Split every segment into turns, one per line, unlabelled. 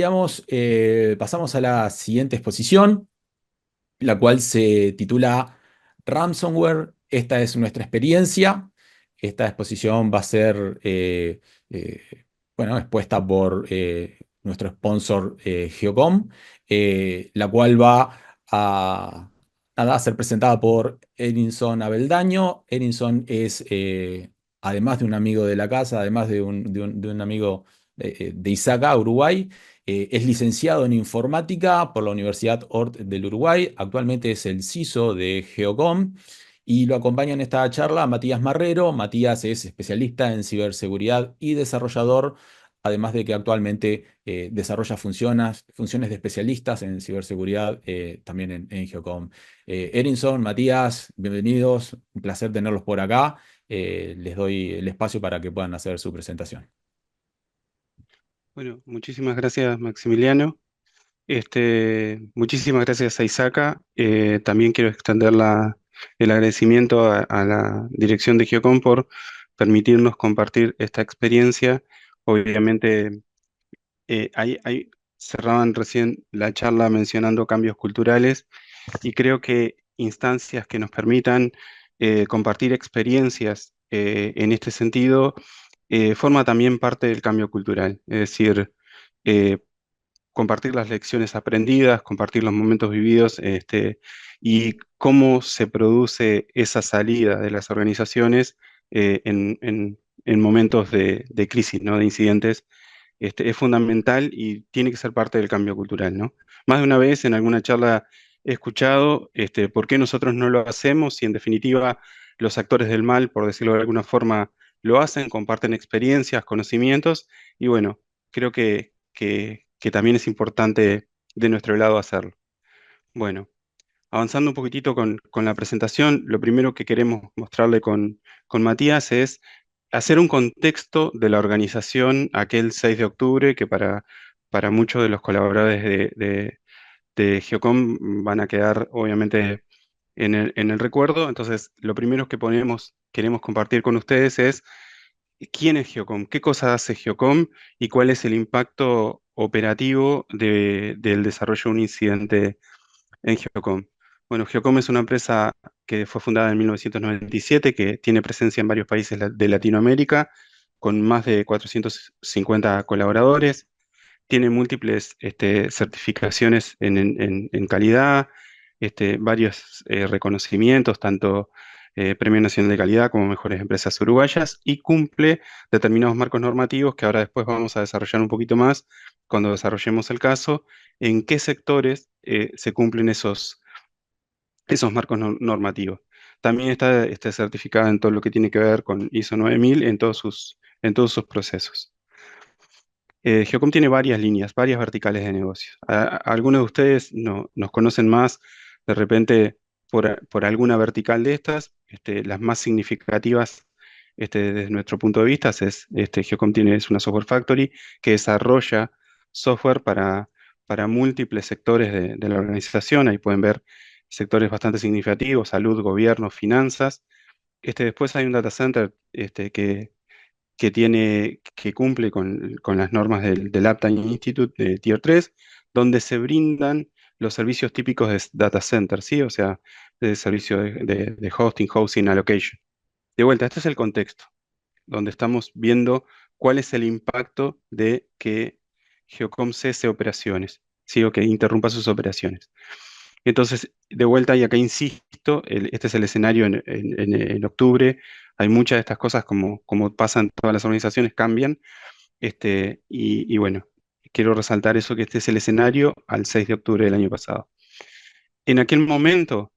decíamos, pasamos a la siguiente exposición, la cual se titula Ransomware. Esta es nuestra experiencia. Esta exposición va a ser eh, bueno, expuesta por nuestro sponsor Geocom, la cual va a, a ser presentada por Erinson Abeldaño. Erinson es, además de un amigo de la casa, además de un amigo de Isaca, Uruguay, es licenciado en informática por la Universidad Ort del Uruguay. Actualmente es el CISO de Geocom. Y lo acompaña en esta charla Matías Marrero. Matías es especialista en ciberseguridad y desarrollador, además de que actualmente desarrolla funciones de especialistas en ciberseguridad también en Geocom. Erinson, Matías, bienvenidos. Un placer tenerlos por acá. Les doy el espacio para que puedan hacer su presentación.
Bueno, muchísimas gracias, Maximiliano. Muchísimas gracias a Isaca. También quiero extender el agradecimiento a la dirección de Geocom por permitirnos compartir esta experiencia. Obviamente, cerraban recién la charla mencionando cambios culturales y creo que instancias que nos permitan compartir experiencias en este sentido forma también parte del cambio cultural. Es decir, eh, compartir las lecciones aprendidas, compartir los momentos vividos, y cómo se produce esa salida de las organizaciones en momentos de crisis, ¿no? De incidentes, es fundamental y tiene que ser parte del cambio cultural, ¿no? Más de una vez en alguna charla he escuchado, por qué nosotros no lo hacemos si en definitiva los actores del mal, por decirlo de alguna forma, lo hacen, comparten experiencias, conocimientos y bueno, creo que también es importante de nuestro lado hacerlo. Bueno, avanzando un poquitito con la presentación, lo primero que queremos mostrarle con Matías es hacer un contexto de la organización aquel 6 de octubre, que para muchos de los colaboradores de Geocom van a quedar obviamente en el recuerdo. Entonces, lo primero que queremos compartir con ustedes es quién es Geocom, qué cosa hace Geocom y cuál es el impacto operativo del desarrollo de un incidente en Geocom. Bueno, Geocom es una empresa que fue fundada en 1997, que tiene presencia en varios países de Latinoamérica, con más de 450 colaboradores. Tiene múltiples certificaciones en calidad, varios reconocimientos, tanto Premio Nacional de Calidad como Mejores Empresas Uruguayas, y cumple determinados marcos normativos que ahora después vamos a desarrollar un poquito más cuando desarrollemos el caso, en qué sectores se cumplen esos marcos normativos. También está certificada en todo lo que tiene que ver con ISO 9000 en todos sus procesos. Geocom tiene varias líneas, varias verticales de negocio. Algunos de ustedes nos conocen más de repente por alguna vertical de estas. Las más significativas desde nuestro punto de vista Geocom es una software factory que desarrolla software para múltiples sectores de la organización. Ahí pueden ver sectores bastante significativos: salud, gobierno, finanzas. Después hay un data center que cumple con las normas del Uptime Institute de Tier 3, donde se brindan los servicios típicos de data center, ¿sí? O sea, de servicio de hosting, housing, allocation. De vuelta, este es el contexto, donde estamos viendo cuál es el impacto de que Geocom cese operaciones, ¿sí? O que interrumpa sus operaciones. Entonces, de vuelta, y acá insisto, este es el escenario en octubre. Hay muchas de estas cosas, como pasan en todas las organizaciones, cambian. Y bueno, quiero resaltar eso, que este es el escenario al 6 de octubre del año pasado. En aquel momento,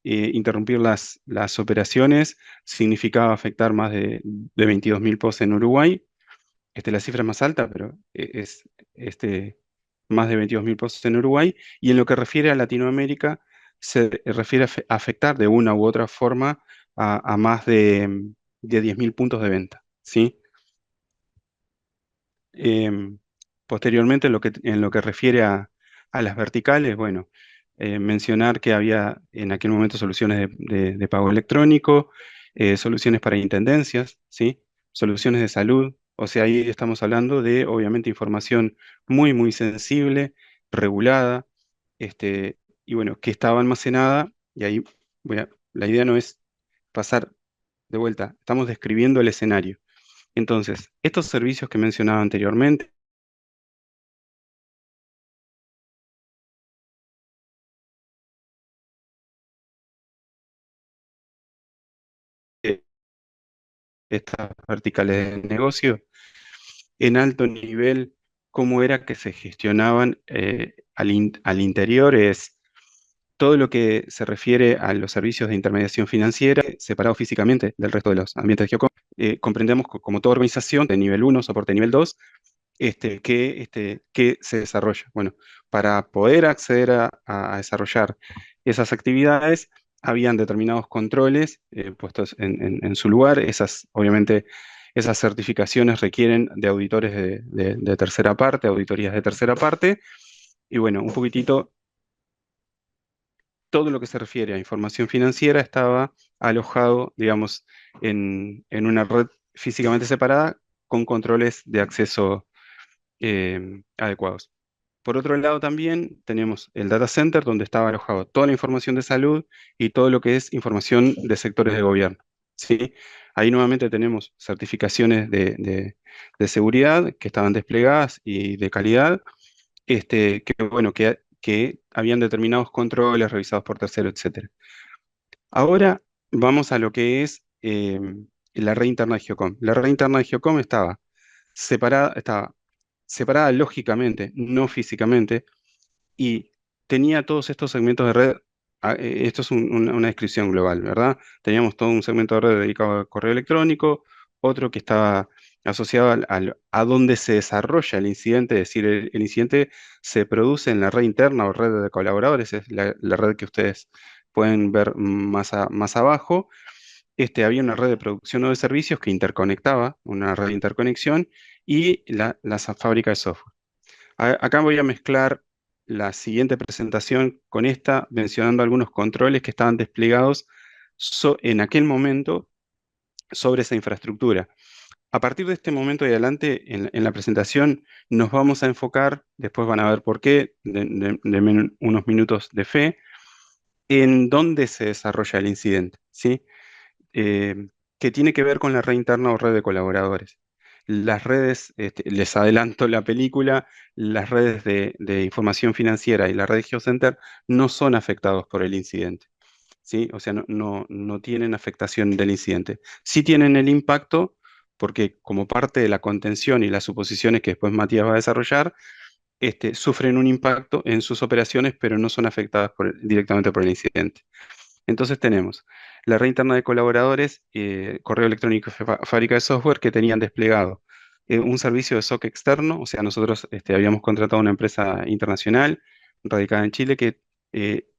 interrumpir las operaciones significaba afectar más de 22.000 POS en Uruguay. La cifra es más alta, pero es más de 22.000 POS en Uruguay. Y en lo que refiere a Latinoamérica, se refiere a afectar de una u otra forma a más de 10.000 puntos de venta, ¿sí? Em, Posteriormente, en lo que refiere a las verticales, bueno, mencionar que había en aquel momento soluciones de pago electrónico, soluciones para intendencias, ¿sí? Soluciones de salud, O sea, ahí estamos hablando de, obviamente, información muy, muy sensible, regulada, y bueno, que estaba almacenada, y ahí, bueno, la idea no es pasar de vuelta, estamos describiendo el escenario. Entonces, estos servicios que mencionaba anteriormente, eh, estas verticales de negocio, en alto nivel, cómo era que se gestionaban al interior, es todo lo que se refiere a los servicios de intermediación financiera, separado físicamente del resto de los ambientes de Geocom. Comprendemos como toda organización de nivel uno, soporte nivel 2, que se desarrolla. Bueno, para poder acceder a desarrollar esas actividades, habían determinados controles puestos en su lugar. Obviamente, esas certificaciones requieren de auditores de tercera parte, auditorías de tercera parte. Y bueno, un poquitito, todo lo que se refiere a información financiera estaba alojado, digamos, en una red físicamente separada con controles de acceso adecuados. Por otro lado, también tenemos el data center, donde estaba alojado toda la información de salud y todo lo que es información de sectores de gobierno. ¿Sí? Ahí nuevamente tenemos certificaciones de seguridad que estaban desplegadas y de calidad, bueno, que habían determinados controles revisados por terceros, etcétera. Ahora vamos a lo que es la red interna de Geocom. La red interna de Geocom estaba separada lógicamente, no físicamente, y tenía todos estos segmentos de red. Esto es una descripción global, ¿verdad? Teníamos todo un segmento de red dedicado al correo electrónico, otro que estaba asociado a donde se desarrolla el incidente, es decir, el incidente se produce en la red interna o red de colaboradores, es la red que ustedes pueden ver más abajo. Había una red de producción o de servicios que interconectaba, una red de interconexión, y las fábricas de software. Acá voy a mezclar la siguiente presentación con esta, mencionando algunos controles que estaban desplegados en aquel momento sobre esa infraestructura. A partir de este momento y adelante, en la presentación, nos vamos a enfocar, después van a ver por qué, denme unos minutos de fe, en dónde se desarrolla el incidente, ¿sí? eh, que tiene que ver con la red interna o red de colaboradores. Las redes, les adelanto la película, las redes de información financiera y la red de GeoCenter no son afectados por el incidente, ¿sí? O sea, no tienen afectación del incidente. Sí tienen el impacto porque como parte de la contención y las suposiciones que después Matías va a desarrollar, sufren un impacto en sus operaciones, pero no son afectadas directamente por el incidente. Entonces tenemos la red interna de colaboradores, correo electrónico y fábrica de software que tenían desplegado un servicio de SOC externo, o sea, nosotros habíamos contratado una empresa internacional radicada en Chile que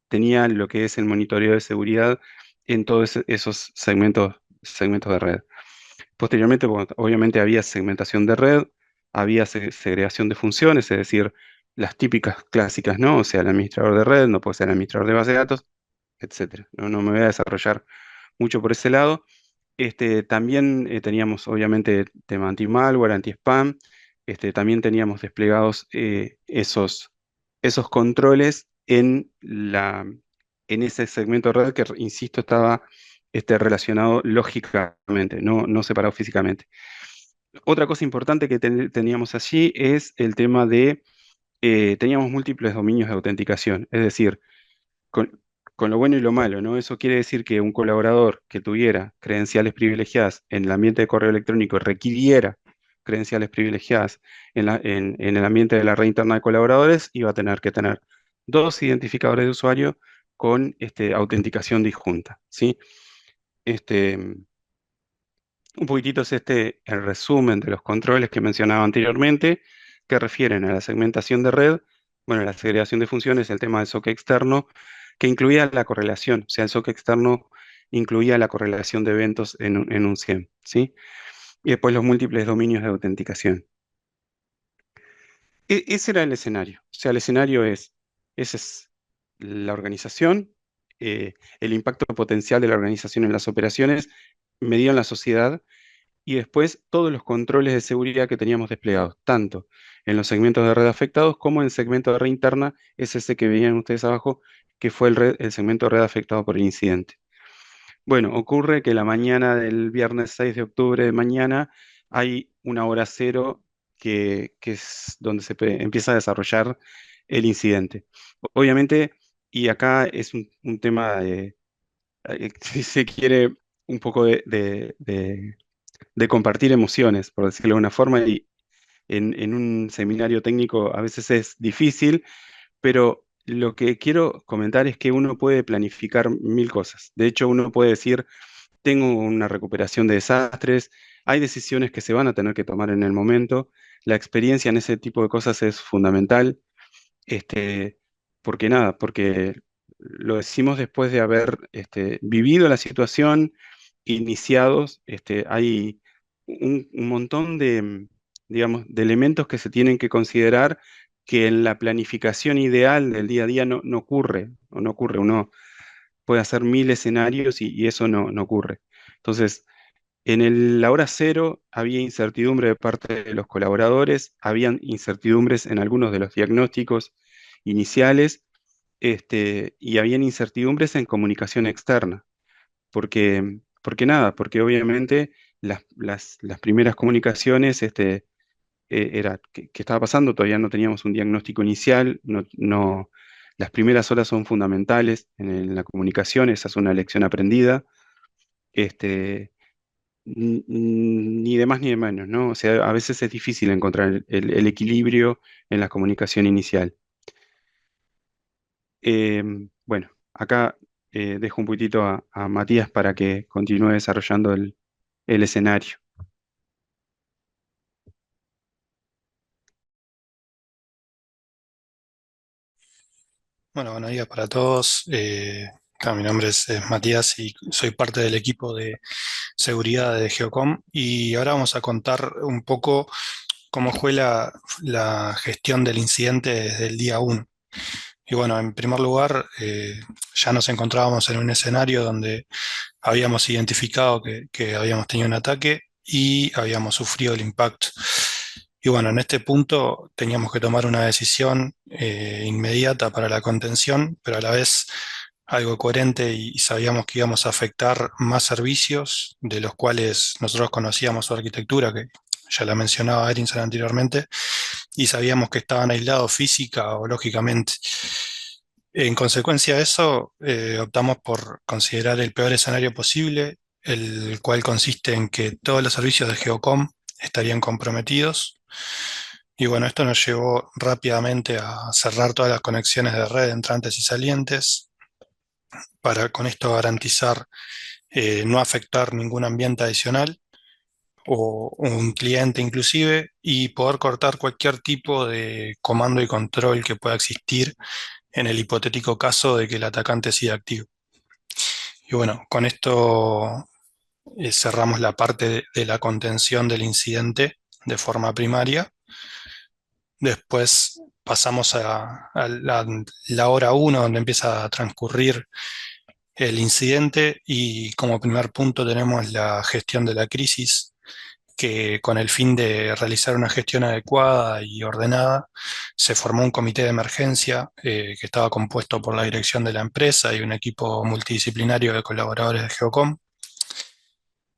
tenía lo que es el monitoreo de seguridad en todos esos segmentos de red. Posteriormente, bueno, obviamente había segmentación de red, había segregación de funciones, es decir, las típicas clásicas, ¿no? O sea, el administrador de red no puede ser el administrador de base de datos, etcétera. No me voy a desarrollar mucho por ese lado. También teníamos, obviamente, tema anti-malware, anti-spam. También teníamos desplegados esos controles en ese segmento de red que, insisto, estaba relacionado lógicamente, no separado físicamente. Otra cosa importante que teníamos allí es el tema teníamos múltiples dominios de autenticación, es decir, con lo bueno y lo malo, ¿no? Eso quiere decir que un colaborador que tuviera credenciales privilegiadas en el ambiente de correo electrónico requiriera credenciales privilegiadas en el ambiente de la red interna de colaboradores, iba a tener que tener dos identificadores de usuario con autenticación disjunta, ¿sí? Este, un poquitito es el resumen de los controles que mencionaba anteriormente, que refieren a la segmentación de red, bueno, la segregación de funciones, el tema del SOC externo, que incluía la correlación, o sea, el SOC externo incluía la correlación de eventos en un SIEM, ¿sí? Y después los múltiples dominios de autenticación. Ese era el escenario, o sea, el escenario esa es la organización, el impacto potencial de la organización en las operaciones medido en la sociedad y después todos los controles de seguridad que teníamos desplegados, tanto en los segmentos de red afectados como en el segmento de red interna, es ese que veían ustedes abajo, que fue el segmento de red afectado por el incidente. Bueno, ocurre que la mañana del viernes 6 de octubre de mañana hay una hora cero que es donde empieza a desarrollar el incidente. Obviamente, y acá es un tema de, si se quiere, un poco de compartir emociones, por decirlo de una forma, y en un seminario técnico a veces es difícil, pero lo que quiero comentar es que uno puede planificar mil cosas. De hecho, uno puede decir, tengo una recuperación de desastres, hay decisiones que se van a tener que tomar en el momento. La experiencia en ese tipo de cosas es fundamental, este, porque nada, porque lo decimos después de haber vivido la situación, iniciados, hay un montón de, digamos, de elementos que se tienen que considerar que en la planificación ideal del día a día no ocurre, o no ocurre. Uno puede hacer mil escenarios y eso no ocurre. Entonces, la hora cero había incertidumbre de parte de los colaboradores, habían incertidumbres en algunos de los diagnósticos iniciales, y habían incertidumbres en comunicación externa, porque nada, porque obviamente las primeras comunicaciones, era qué estaba pasando, todavía no teníamos un diagnóstico inicial, las primeras horas son fundamentales en la comunicación, esa es una lección aprendida. Este, ni de más ni de menos, ¿no? O sea, a veces es difícil encontrar el equilibrio en la comunicación inicial. Bueno, acá dejo un poquitito a Matías para que continúe desarrollando el escenario.
Bueno, buenos días para todos. Claro, mi nombre es Matías y soy parte del equipo de seguridad de Geocom. Y ahora vamos a contar un poco cómo fue la gestión del incidente desde el día uno. Y bueno, en primer lugar, ya nos encontrábamos en un escenario donde habíamos identificado que habíamos tenido un ataque y habíamos sufrido el impacto. Y bueno, en este punto teníamos que tomar una decisión inmediata para la contención, pero a la vez algo coherente y sabíamos que íbamos a afectar más servicios de los cuales nosotros conocíamos su arquitectura, que ya la mencionaba Erinson anteriormente, y sabíamos que estaban aislados física o lógicamente. En consecuencia de eso, optamos por considerar el peor escenario posible, el cual consiste en que todos los servicios de Geocom estarían comprometidos. Y bueno, esto nos llevó rápidamente a cerrar todas las conexiones de red entrantes y salientes, para con esto garantizar no afectar ningún ambiente adicional o un cliente inclusive, y poder cortar cualquier tipo de comando y control que pueda existir en el hipotético caso de que el atacante siga activo. Y bueno, con esto cerramos la parte de la contención del incidente de forma primaria. Después pasamos a la hora uno, donde empieza a transcurrir el incidente, y como primer punto tenemos la gestión de la crisis, que con el fin de realizar una gestión adecuada y ordenada, se formó un comité de emergencia que estaba compuesto por la dirección de la empresa y un equipo multidisciplinario de colaboradores de Geocom.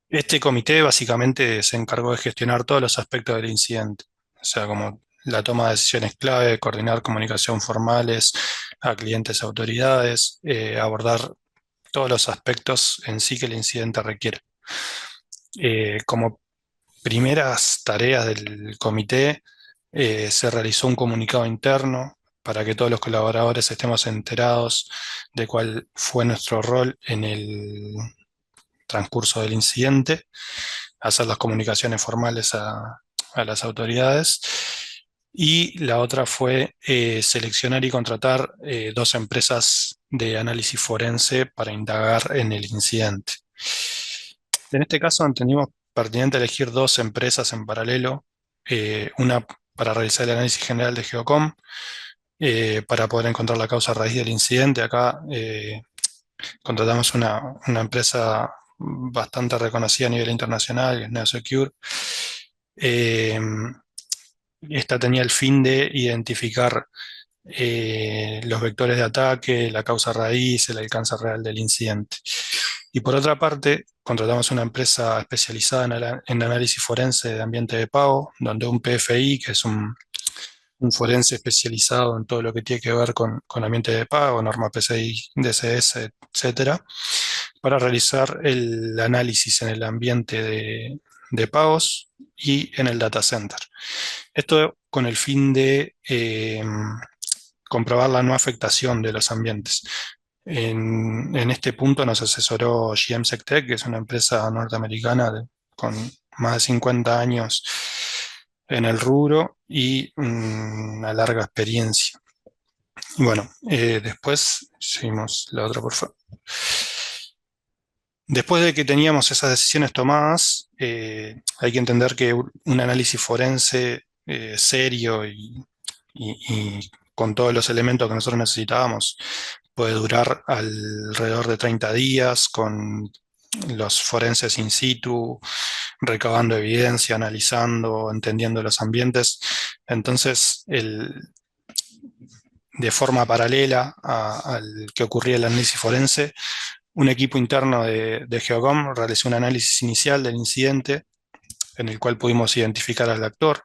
Este comité básicamente se encargó de gestionar todos los aspectos del incidente, o sea, como la toma de decisiones clave, coordinar comunicación formales a clientes y autoridades, abordar todos los aspectos en sí que el incidente requiere. Como primeras tareas del comité, se realizó un comunicado interno para que todos los colaboradores estemos enterados de cuál fue nuestro rol en el transcurso del incidente, hacer las comunicaciones formales a las autoridades. Y la otra fue seleccionar y contratar dos empresas de análisis forense para indagar en el incidente. En este caso entendimos pertinente elegir dos empresas en paralelo, una para realizar el análisis general de Geocom, para poder encontrar la causa raíz del incidente. Acá contratamos una empresa bastante reconocida a nivel internacional, que es NeoSecure. Eh, Esta tenía el fin de identificar los vectores de ataque, la causa raíz, el alcance real del incidente. Y por otra parte, contratamos una empresa especializada en análisis forense de ambiente de pago, donde un PFI, que es un forense especializado en todo lo que tiene que ver con ambiente de pago, norma PCI, DCS, etcétera, para realizar el análisis en el ambiente de pagos y en el data center. Esto con el fin de comprobar la no afectación de los ambientes. En este punto nos asesoró GM SecTech, que es una empresa norteamericana con más de 50 años en el rubro y una larga experiencia. Bueno, después, seguimos la otra, por favor. Después de que teníamos esas decisiones tomadas, hay que entender que un análisis forense serio y con todos los elementos que nosotros necesitábamos puede durar alrededor de 30 días con los forenses in situ, recabando evidencia, analizando, entendiendo los ambientes. Entonces, de forma paralela al que ocurría el análisis forense, un equipo interno de Geocom realizó un análisis inicial del incidente en el cual pudimos identificar al actor,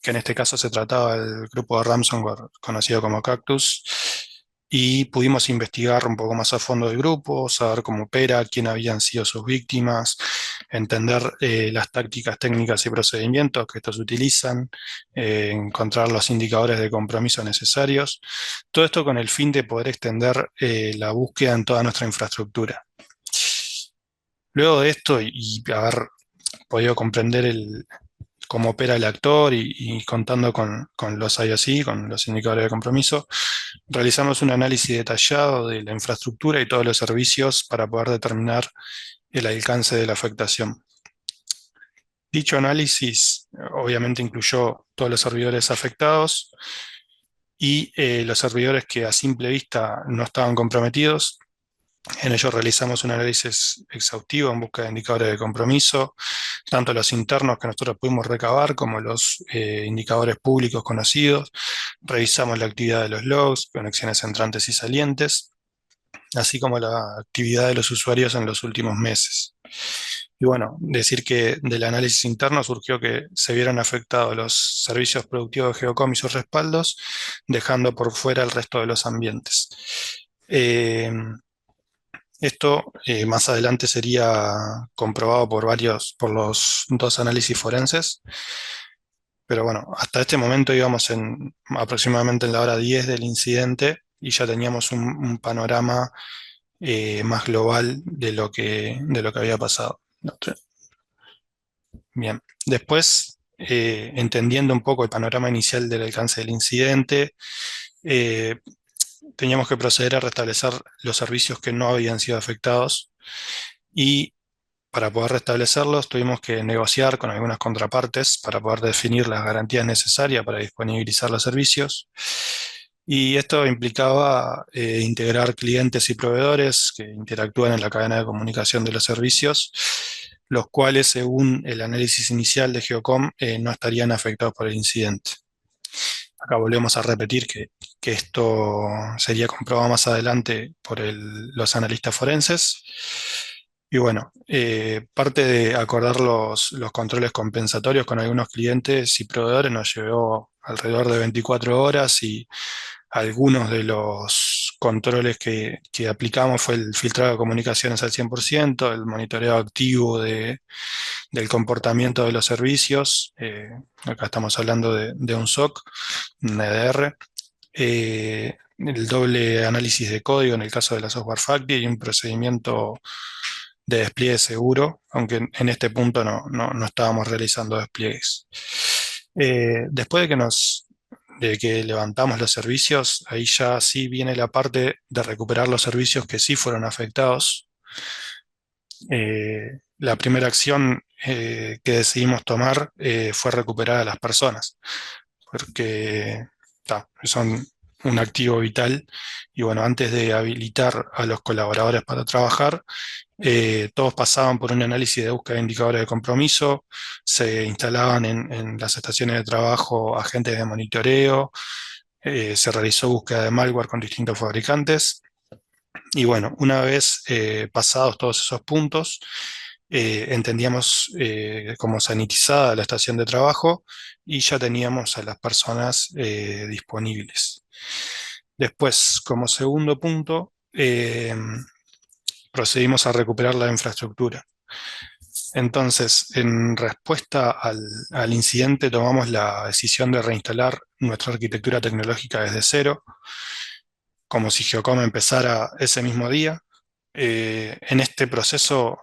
que en este caso se trataba del grupo de ransomware conocido como Cactus, y pudimos investigar un poco más a fondo del grupo, saber cómo opera, quién habían sido sus víctimas, entender las tácticas técnicas y procedimientos que estos utilizan, encontrar los indicadores de compromiso necesarios, todo esto con el fin de poder extender la búsqueda en toda nuestra infraestructura. Luego de esto y haber podido comprender cómo opera el actor y contando con los IOC, con los indicadores de compromiso, realizamos un análisis detallado de la infraestructura y todos los servicios para poder determinar el alcance de la afectación. Dicho análisis obviamente incluyó todos los servidores afectados y los servidores que a simple vista no estaban comprometidos. En ello realizamos un análisis exhaustivo en busca de indicadores de compromiso, tanto los internos que nosotros pudimos recabar como los indicadores públicos conocidos. Revisamos la actividad de los logs, conexiones entrantes y salientes, así como la actividad de los usuarios en los últimos meses. Y bueno, decir que del análisis interno surgió que se vieron afectados los servicios productivos de Geocom y sus respaldos, dejando por fuera el resto de los ambientes. Esto más adelante sería comprobado por los dos análisis forenses. Pero bueno, hasta este momento íbamos aproximadamente en la hora 10 del incidente y ya teníamos un panorama más global de lo que había pasado. Bien, después, entendiendo un poco el panorama inicial del alcance del incidente, teníamos que proceder a restablecer los servicios que no habían sido afectados y para poder restablecerlos tuvimos que negociar con algunas contrapartes para poder definir las garantías necesarias para disponibilizar los servicios. Y esto implicaba integrar clientes y proveedores que interactúan en la cadena de comunicación de los servicios, los cuales, según el análisis inicial de Geocom, no estarían afectados por el incidente. Acá volvemos a repetir que esto sería comprobado más adelante por los analistas forenses. Y bueno, parte de acordar los controles compensatorios con algunos clientes y proveedores nos llevó alrededor de 24 horas y algunos de los controles que aplicamos fue el filtrado de comunicaciones al 100%, el monitoreo activo del comportamiento de los servicios. Acá estamos hablando de un SOC, un EDR. El doble análisis de código en el caso de la Software Factory y un procedimiento de despliegue seguro, aunque en este punto no estábamos realizando despliegues. Después de que levantamos los servicios, ahí ya sí viene la parte de recuperar los servicios que sí fueron afectados. La primera acción que decidimos tomar fue recuperar a las personas, porque son un activo vital. Y bueno, antes de habilitar a los colaboradores para trabajar, todos pasaban por un análisis de búsqueda de indicadores de compromiso, se instalaban en las estaciones de trabajo agentes de monitoreo, se realizó búsqueda de malware con distintos fabricantes. Y bueno, una vez pasados todos esos puntos, entendíamos como sanitizada la estación de trabajo y ya teníamos a las personas disponibles. Después, como segundo punto, procedimos a recuperar la infraestructura. Entonces, en respuesta al incidente, tomamos la decisión de reinstalar nuestra arquitectura tecnológica desde cero, como si Geocom empezara ese mismo día. En este proceso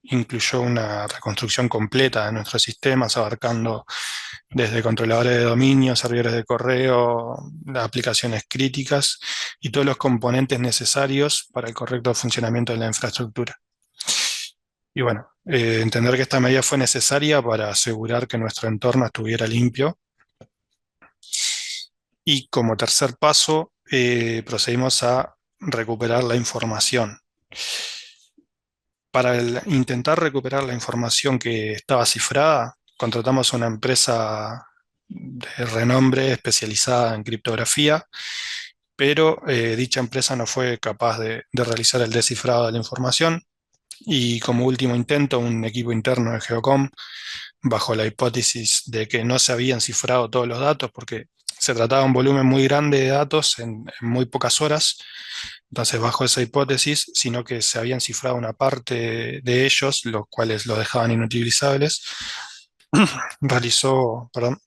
incluyó una reconstrucción completa de nuestros sistemas, abarcando desde controladores de dominio, servidores de correo, las aplicaciones críticas y todos los componentes necesarios para el correcto funcionamiento de la infraestructura. Y bueno, entender que esta medida fue necesaria para asegurar que nuestro entorno estuviera limpio. Y como tercer paso, procedimos a recuperar la información. Para intentar recuperar la información que estaba cifrada, contratamos a una empresa de renombre especializada en criptografía, pero dicha empresa no fue capaz de realizar el descifrado de la información. Y como último intento, un equipo interno de Geocom, bajo la hipótesis de que no se habían cifrado todos los datos, porque se trataba de un volumen muy grande de datos en muy pocas horas, entonces bajo esa hipótesis, sino que se habían cifrado una parte de ellos, los cuales los dejaban inutilizables, realizó, perdón,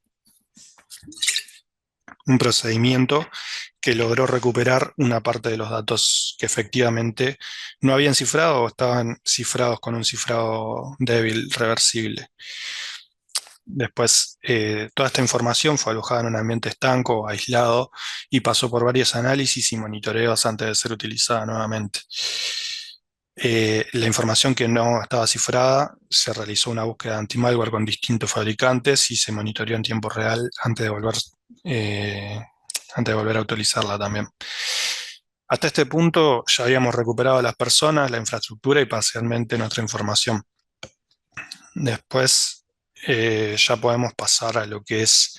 un procedimiento que logró recuperar una parte de los datos que efectivamente no habían cifrado o estaban cifrados con un cifrado débil, reversible. Después, toda esta información fue alojada en un ambiente estanco, aislado, y pasó por varios análisis y monitoreos antes de ser utilizada nuevamente. La información que no estaba cifrada, se realizó una búsqueda anti-malware con distintos fabricantes y se monitoreó en tiempo real antes de volver a utilizarla también. Hasta este punto ya habíamos recuperado a las personas, la infraestructura y parcialmente nuestra información. Después ya podemos pasar a lo que es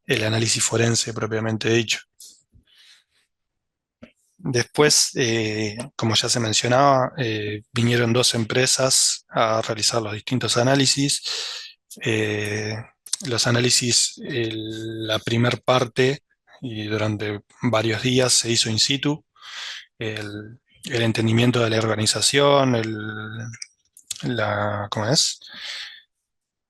el análisis forense propiamente dicho. Después, como ya se mencionaba, vinieron dos empresas a realizar los distintos análisis. Los análisis, la primer parte, y durante varios días se hizo in situ, el entendimiento de la organización, ¿cómo es?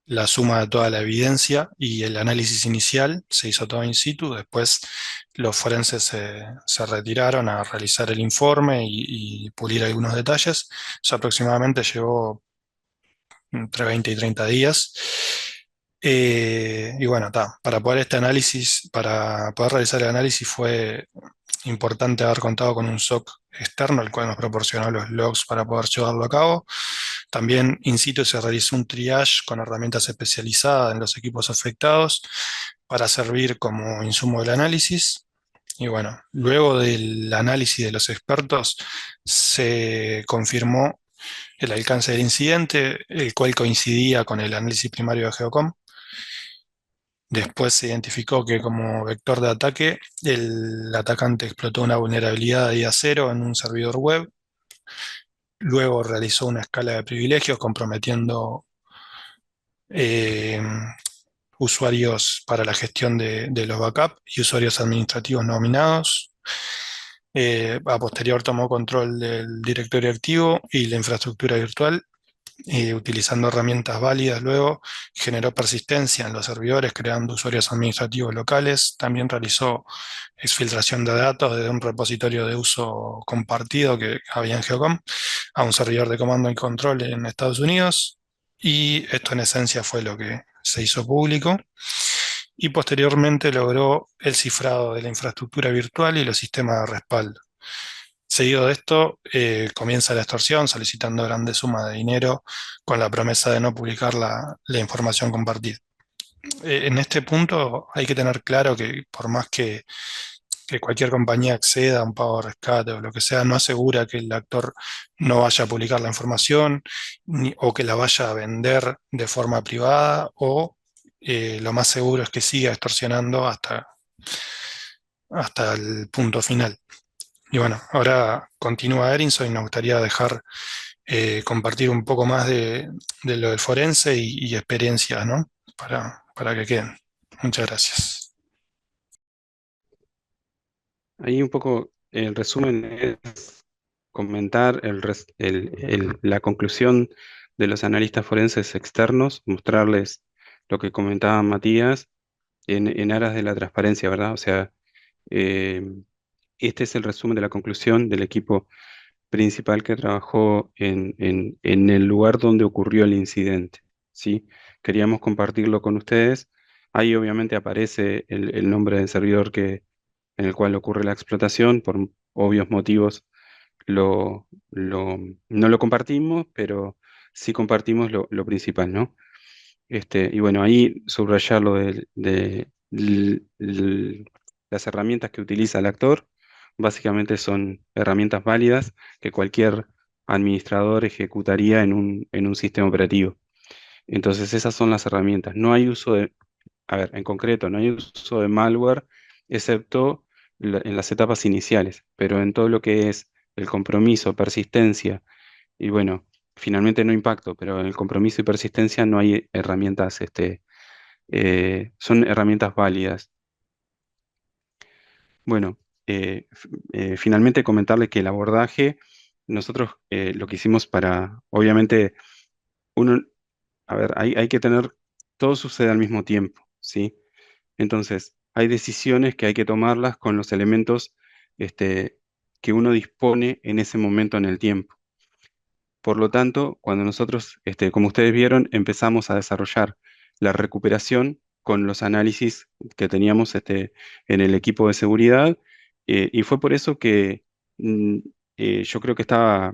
La suma de toda la evidencia y el análisis inicial se hizo todo in situ. Después los forenses se retiraron a realizar el informe y pulir algunos detalles. Eso aproximadamente llevó entre 20 y 30 días. Y bueno, para poder para poder realizar el análisis fue importante haber contado con un SOC externo, el cual nos proporcionó los logs para poder llevarlo a cabo. También in situ se realizó un triage con herramientas especializadas en los equipos afectados para servir como insumo del análisis. Y bueno, luego del análisis de los expertos se confirmó el alcance del incidente, el cual coincidía con el análisis primario de Geocom. Después se identificó que como vector de ataque, el atacante explotó una vulnerabilidad de día cero en un servidor web. Luego realizó una escala de privilegios comprometiendo usuarios para la gestión de los backups y usuarios administrativos nominados. A posterior tomó control del directorio activo y la infraestructura virtual. Utilizando herramientas válidas, luego generó persistencia en los servidores, creando usuarios administrativos locales. También realizó exfiltración de datos desde un repositorio de uso compartido que había en Geocom a un servidor de comando y control en Estados Unidos. Y esto en esencia fue lo que se hizo público. Y posteriormente logró el cifrado de la infraestructura virtual y los sistemas de respaldo. Seguido de esto, comienza la extorsión solicitando grandes sumas de dinero con la promesa de no publicar la información compartida. En este punto hay que tener claro que por más que que cualquier compañía acceda a un pago de rescate o lo que sea, no asegura que el actor no vaya a publicar la información o que la vaya a vender de forma privada o lo más seguro es que siga extorsionando hasta el punto final. Y bueno, ahora continúa Erinson y nos gustaría dejar compartir un poco más de lo del forense y experiencias, ¿no? Para que queden. Muchas gracias.
Ahí un poco el resumen es comentar la conclusión de los analistas forenses externos, mostrarles lo que comentaba Matías en aras de la transparencia, ¿verdad? O sea, eh, este es el resumen de la conclusión del equipo principal que trabajó en el lugar donde ocurrió el incidente, ¿sí? Queríamos compartirlo con ustedes. Ahí obviamente aparece el nombre del servidor en el cual ocurre la explotación, por obvios motivos no lo compartimos, pero sí compartimos lo principal, ¿no? Y bueno, ahí subrayar lo las herramientas que utiliza el actor, básicamente son herramientas válidas que cualquier administrador ejecutaría en un sistema operativo. Entonces esas son las herramientas. No hay uso de, a ver, en concreto, no hay uso de malware excepto en las etapas iniciales, pero en todo lo que es el compromiso, persistencia y bueno, finalmente no impacto, pero en el compromiso y persistencia no hay herramientas, son herramientas válidas. Bueno, finalmente comentarle que el abordaje, nosotros lo que hicimos para, obviamente, uno, a ver, hay que tener, todo sucede al mismo tiempo, ¿sí? Entonces, hay decisiones que hay que tomarlas con los elementos, que uno dispone en ese momento en el tiempo. Por lo tanto, cuando nosotros, como ustedes vieron, empezamos a desarrollar la recuperación con los análisis que teníamos en el equipo de seguridad, y fue por eso que mm, yo creo que estaba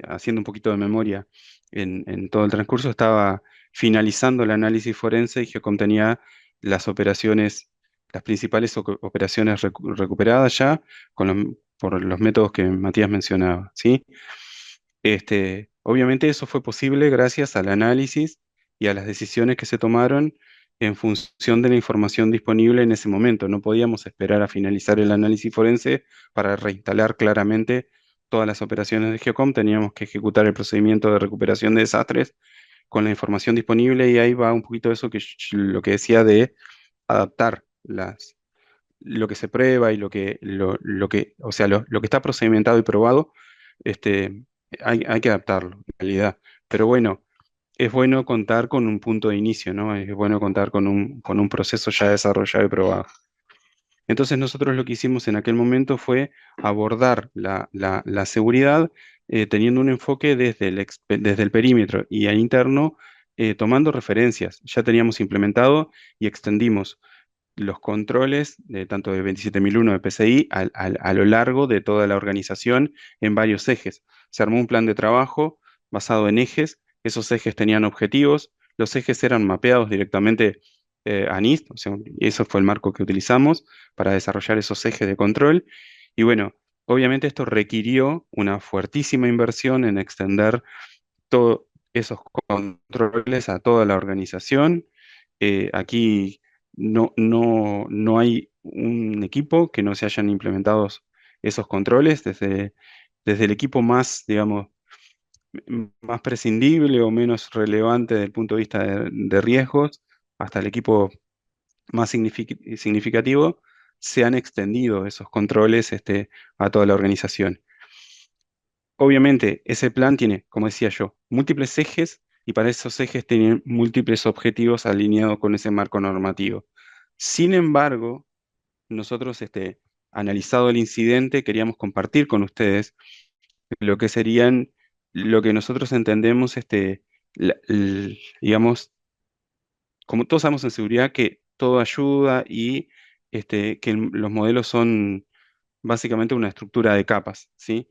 haciendo un poquito de memoria en todo el transcurso, estaba finalizando el análisis forense y que contenía las operaciones, las principales operaciones recuperadas ya por los métodos que Matías mencionaba, ¿sí? Obviamente eso fue posible gracias al análisis y a las decisiones que se tomaron en función de la información disponible en ese momento. No podíamos esperar a finalizar el análisis forense para reinstalar claramente todas las operaciones de Geocom. Teníamos que ejecutar el procedimiento de recuperación de desastres con la información disponible y ahí va un poquito eso lo que decía de adaptar lo que se prueba y o sea, lo que está procedimentado y probado, hay que adaptarlo, en realidad. Pero bueno, es bueno contar con un punto de inicio, ¿no? Es bueno contar con un proceso ya desarrollado y probado. Entonces nosotros lo que hicimos en aquel momento fue abordar la seguridad teniendo un enfoque desde el perímetro y al interno, tomando referencias. Ya teníamos implementado y extendimos los controles de tanto de 27001 de PCI a lo largo de toda la organización en varios ejes. Se armó un plan de trabajo basado en ejes, esos ejes tenían objetivos, los ejes eran mapeados directamente a NIST, o sea, y eso fue el marco que utilizamos para desarrollar esos ejes de control. Y bueno, obviamente esto requirió una fuertísima inversión en extender todos esos controles a toda la organización. Aquí no hay un equipo que no se hayan implementado esos controles desde el equipo más, digamos, más prescindible o menos relevante desde el punto de vista de riesgos hasta el equipo más significativo, se han extendido esos controles a toda la organización. Obviamente, ese plan tiene, como decía yo, múltiples ejes y para esos ejes tienen múltiples objetivos alineados con ese marco normativo. Sin embargo, nosotros, analizado el incidente, queríamos compartir con ustedes lo que serían, lo que nosotros entendemos, digamos, como todos sabemos en seguridad, que todo ayuda y que los modelos son básicamente una estructura de capas, ¿sí?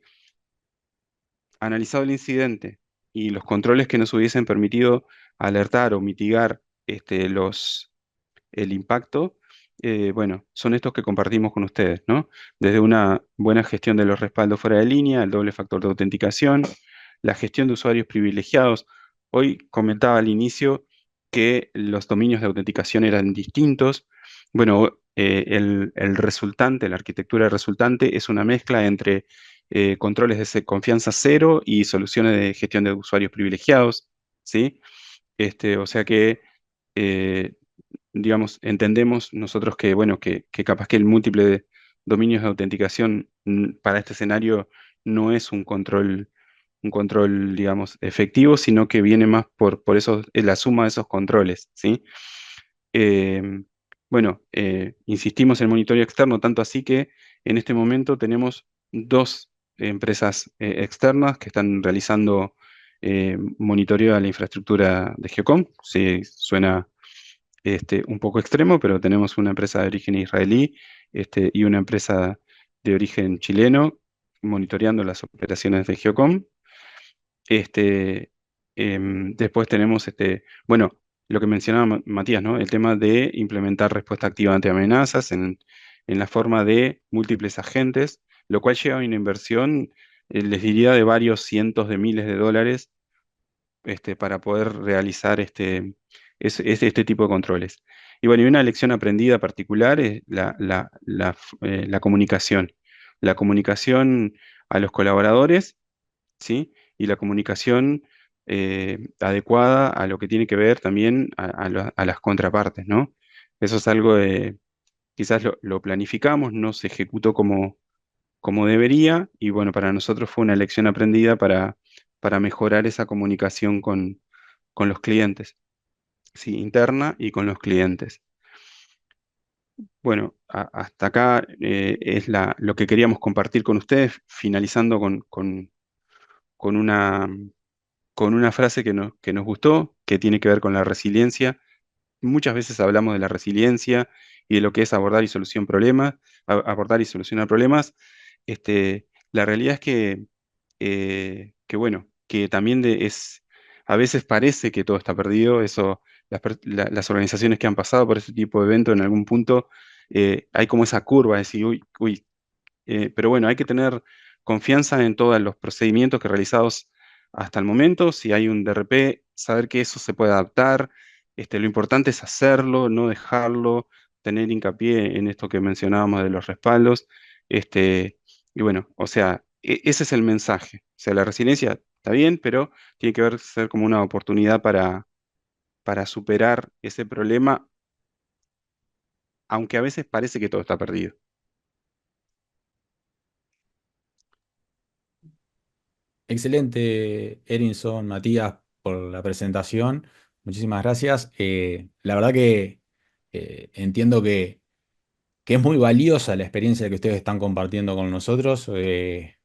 Analizado el incidente y los controles que nos hubiesen permitido alertar o mitigar el impacto, bueno, son estos que compartimos con ustedes, ¿no? Desde una buena gestión de los respaldos fuera de línea, el doble factor de autenticación, la gestión de usuarios privilegiados. Hoy comentaba al inicio que los dominios de autenticación eran distintos. Bueno, el resultante, la arquitectura resultante es una mezcla entre controles de confianza cero y soluciones de gestión de usuarios privilegiados, ¿sí? O sea que eh, digamos, entendemos nosotros que, bueno, que capaz que el múltiple de dominios de autenticación para este escenario no es un control, digamos, efectivo, sino que viene más por eso, la suma de esos controles, ¿sí? Eh, bueno, insistimos en el monitoreo externo, tanto así que en este momento tenemos dos empresas externas que están realizando monitoreo a la infraestructura de Geocom. Sí, suena un poco extremo, pero tenemos una empresa de origen israelí y una empresa de origen chileno monitoreando las operaciones de Geocom. Este, Después tenemos, bueno, lo que mencionaba Matías, ¿no? El tema de implementar respuesta activa ante amenazas en la forma de múltiples agentes, lo cual lleva a una inversión, les diría, de varios cientos de miles de dólares para poder realizar este tipo de controles. Y bueno, y una lección aprendida particular es la comunicación. La comunicación a los colaboradores, ¿sí? Y la comunicación adecuada a lo que tiene que ver también a las contrapartes, ¿no? Eso es algo de, quizás lo planificamos, no se ejecutó como debería, y bueno, para nosotros fue una lección aprendida para mejorar esa comunicación con los clientes, sí, interna y con los clientes. Bueno, hasta acá es lo que queríamos compartir con ustedes, finalizando con una frase que nos gustó, que tiene que ver con la resiliencia. Muchas veces hablamos de la resiliencia y de lo que es abordar y solucionar problemas, abordar y solucionar problemas. La realidad es que bueno, que también a veces parece que todo está perdido. Eso, las organizaciones que han pasado por ese tipo de evento en algún punto, hay como esa curva, de decir, uy, uy, pero bueno, hay que tener confianza en todos los procedimientos que realizados hasta el momento. Si hay un DRP, saber que eso se puede adaptar. Lo importante es hacerlo, no dejarlo, tener hincapié en esto que mencionábamos de los respaldos. Y bueno, o sea, ese es el mensaje. O sea, la resiliencia está bien, pero tiene que ser como una oportunidad para superar ese problema, aunque a veces parece que todo está perdido.
Excelente, Erinson, Matías, por la presentación. Muchísimas gracias. La verdad que entiendo que es muy valiosa la experiencia que ustedes están compartiendo con nosotros. Eh,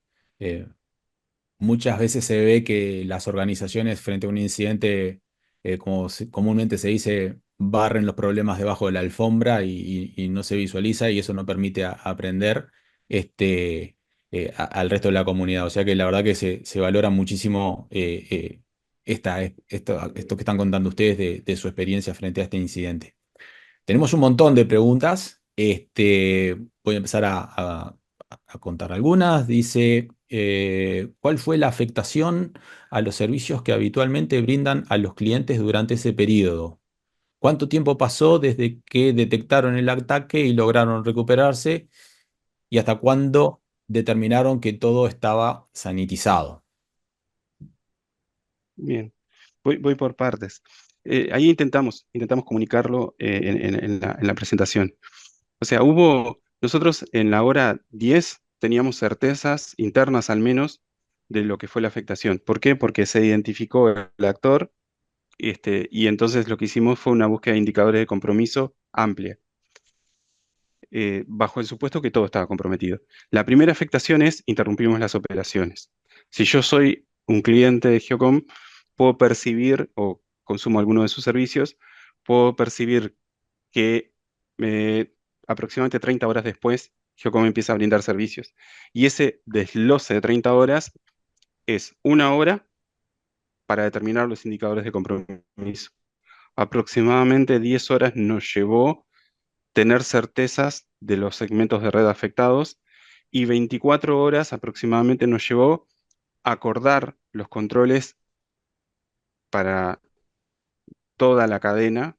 Muchas veces se ve que las organizaciones frente a un incidente, como comúnmente se dice, barren los problemas debajo de la alfombra y no se visualiza y eso no permite aprender al resto de la comunidad. O sea que la verdad que se valora muchísimo esto que están contando ustedes de su experiencia frente a este incidente. Tenemos un montón de preguntas. Voy a empezar a contar algunas. Dice, ¿cuál fue la afectación a los servicios que habitualmente brindan a los clientes durante ese periodo? ¿Cuánto tiempo pasó desde que detectaron el ataque y lograron recuperarse? ¿Y hasta cuándo determinaron que todo estaba sanitizado?
Bien, voy por partes. Ahí intentamos comunicarlo en la presentación. O sea, nosotros en la hora 10 teníamos certezas internas al menos de lo que fue la afectación. ¿Por qué? Porque se identificó el actor, y entonces lo que hicimos fue una búsqueda de indicadores de compromiso amplia, bajo el supuesto que todo estaba comprometido. La primera afectación es interrumpimos las operaciones. Si yo soy un cliente de Geocom, puedo percibir o consumo alguno de sus servicios, puedo percibir que aproximadamente 30 horas después, Geocom empieza a brindar servicios. Y ese desglose de 30 horas es una hora para determinar los indicadores de compromiso. Aproximadamente 10 horas nos llevó tener certezas de los segmentos de red afectados, y 24 horas aproximadamente nos llevó a acordar los controles para toda la cadena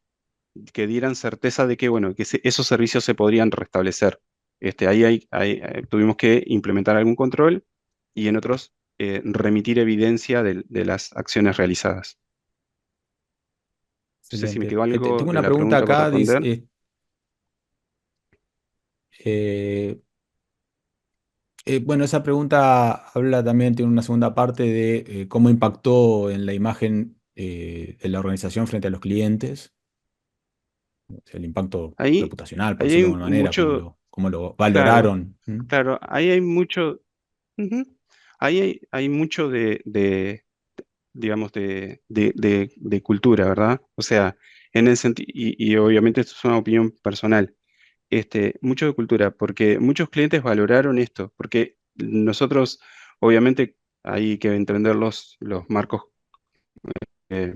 que dieran certeza de que, bueno, que esos servicios se podrían restablecer. Tuvimos que implementar algún control y en otros remitir evidencia de las acciones realizadas. No sé si me
Excelente.
quedó algo
Tengo
de
una
la
pregunta
pregunta por
acá,
responder.
bueno, esa pregunta habla también, tiene una segunda parte de cómo impactó en la imagen de la organización frente a los clientes, o sea, el impacto
Ahí,
reputacional, por
ahí
decirlo de
hay
alguna manera,
mucho,
cómo lo
claro,
valoraron. ¿Mm?
claro, ahí hay mucho, ujú, hay mucho digamos, de cultura, ¿verdad? O sea, en el sentido, y obviamente esto es una opinión personal, mucho de cultura, porque muchos clientes valoraron esto, porque nosotros, obviamente, hay que entender los marcos eh,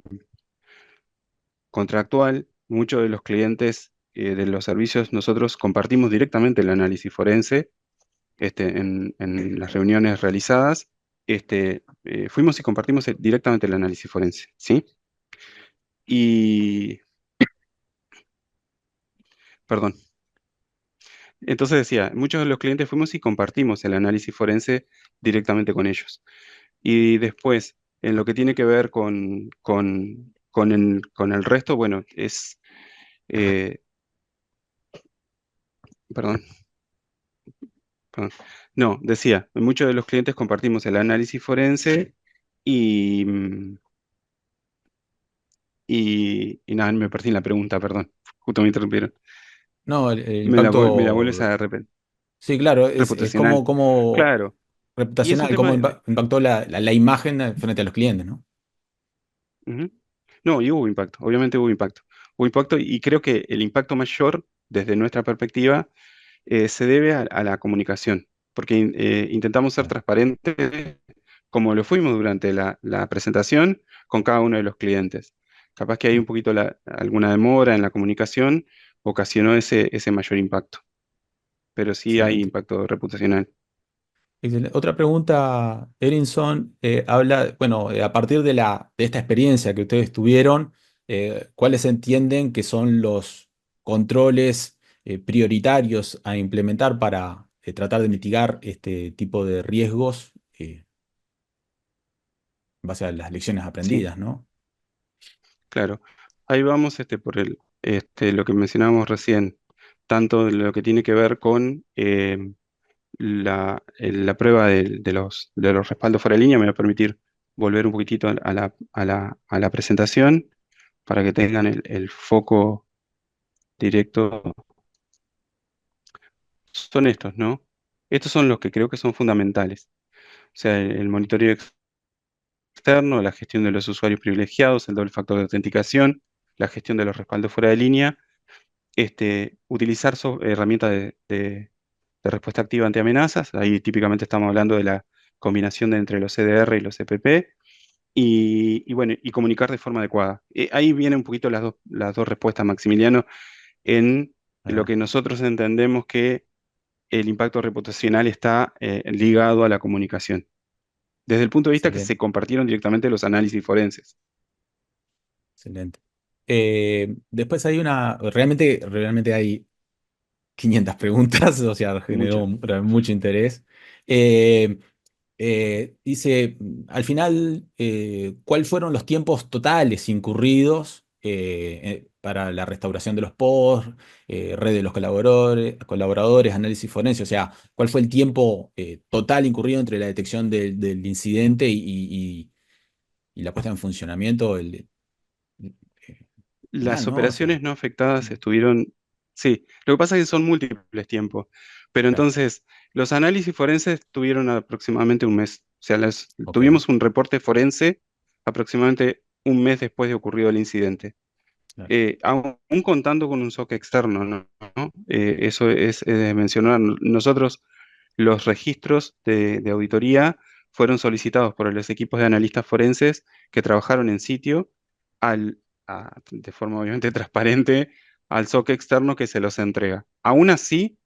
contractual, muchos de los clientes de los servicios, nosotros compartimos directamente el análisis forense en las reuniones realizadas. Fuimos y compartimos directamente el análisis forense, ¿sí? Y, perdón, entonces decía, muchos de los clientes fuimos y compartimos el análisis forense directamente con ellos. Y después, en lo que tiene que ver con el resto, bueno, eh, perdón, perdón. No, decía, muchos de los clientes compartimos el análisis forense y, y nada, me perdí en la pregunta, perdón. Justo me interrumpieron.
No, el
Me la vuelves
impacto,
a repetir.
sí, claro, es
Reputacional.
como
Claro. Y es un
reputacional, cómo
tema.
impactó la imagen frente a los clientes, ¿no?
Ujú. No, y hubo impacto, obviamente hubo impacto. Hubo impacto y creo que el impacto mayor, desde nuestra perspectiva, se debe a la comunicación, porque intentamos ser
Claro.
transparentes, como lo fuimos durante la presentación, con cada uno de los clientes. Capaz que hay un poquito alguna demora en la comunicación, ocasionó ese mayor impacto, pero sí hay
Excelente.
impacto reputacional.
Excelente. Otra pregunta, Erinson, habla, bueno, a partir de esta experiencia que ustedes tuvieron, ¿cuáles entienden que son los controles prioritarios a implementar para tratar de mitigar este tipo de riesgos en base a las lecciones
Sí,
aprendidas, ¿no?
claro. Ahí vamos lo que mencionábamos recién, tanto de lo que tiene que ver con la prueba de los respaldos fuera de línea. Me va a permitir volver un poquitito a la presentación para que tengan el foco directo. Son estos, ¿no? Estos son los que creo que son fundamentales. O sea, el monitoreo externo, la gestión de los usuarios privilegiados, el doble factor de autenticación, la gestión de los respaldos fuera de línea, utilizar herramientas de respuesta activa ante amenazas. Ahí típicamente estamos hablando de la combinación entre los CDR y los CPP. Y bueno, y comunicar de forma adecuada. Ahí vienen un poquito las dos respuestas, Maximiliano, en
Ahí
lo
va.
que nosotros entendemos que el impacto reputacional está ligado a la comunicación, desde el punto de vista que se
Excelente,
compartieron directamente los análisis forenses.
excelente. Después hay realmente hay 500 preguntas, o sea, generó
Mucho.
mucho interés. Eh, dice, al final, ¿cuáles fueron los tiempos totales incurridos para la restauración de los pods, red de los colaboradores, análisis forense? O sea, ¿cuál fue el tiempo total incurrido entre la detección del incidente y la puesta en funcionamiento
Las
final, ¿no? O
operaciones
sea,
no afectadas estuvieron, sí, lo que pasa es que son múltiples tiempos, pero
claro,
entonces los análisis forenses tuvieron aproximadamente un mes, o sea,
ok,
tuvimos un reporte forense aproximadamente un mes después de ocurrido el incidente.
claro,
Aún contando con un SOC externo, ¿no? Eso es de mencionar. Nosotros, los registros de auditoría fueron solicitados por los equipos de analistas forenses que trabajaron en sitio de forma obviamente transparente al SOC externo que se los entrega. Aún así,